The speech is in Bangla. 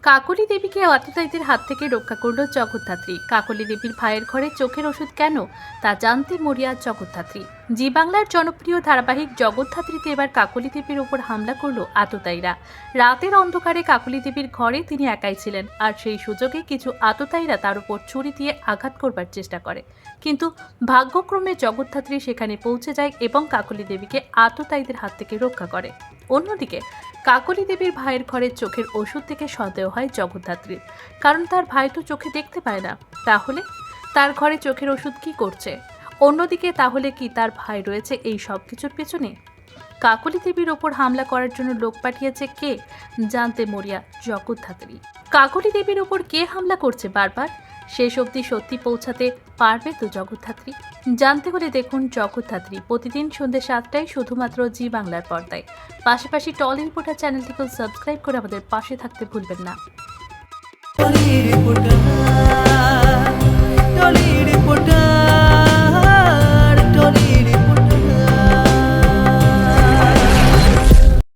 কাকলি দেবীকে অত্যাচারীদের হাত থেকে রক্ষা করল জগদ্ধাত্রী। কাকলি দেবীর ভাইয়ের ঘরে চোখের ওষুধ কেন তা জানতে মরিয়া জগদ্ধাত্রী। জি বাংলার জনপ্রিয় ধারাবাহিক জগদ্ধাত্রীতে এবার কাকলি দেবীর উপর হামলা করল আততায়ীরা। রাতের অন্ধকারে কাকলি দেবীর ঘরে তিনি একাই ছিলেন, আর সেই সুযোগে কিছু আততায়ীরা তার উপর ছুরি দিয়ে আঘাত করবার চেষ্টা করে। কিন্তু ভাগ্যক্রমে জগদ্ধাত্রী সেখানে পৌঁছে যায় এবং কাকলি দেবীকে আততায়ীদের হাত থেকে রক্ষা করে। অন্যদিকে কাকলি দেবীর ভাইয়ের ঘরে চোখের ওষুধ থেকে সন্দেহ হয় জগদ্ধাত্রীর, কারণ তার ভাই তো চোখে দেখতে পায় না। তাহলে তার ঘরে চোখের ওষুধ কি করছে? অন্যদিকে তাহলে কি তার ভাই রয়েছে এই সব কিছুর পেছনে? কাকলি দেবীর ওপর হামলা করার জন্য লোক পাঠিয়েছে কে, জানতে মরিয়া জগদ্ধাত্রী। কাকলি দেবীর ওপর কে হামলা করছে বারবার, শেষ অবধি সত্যি পৌঁছাতে পারবে তো জগদ্ধাত্রী? জানতে হলে দেখুন জগদ্ধাত্রী প্রতিদিন সন্ধ্যে 7টায় শুধুমাত্র জি বাংলার পর্দায়। পাশাপাশি টলি রিপোর্টার চ্যানেলটিকেও সাবস্ক্রাইব করে আমাদের পাশে থাকতে ভুলবেন না।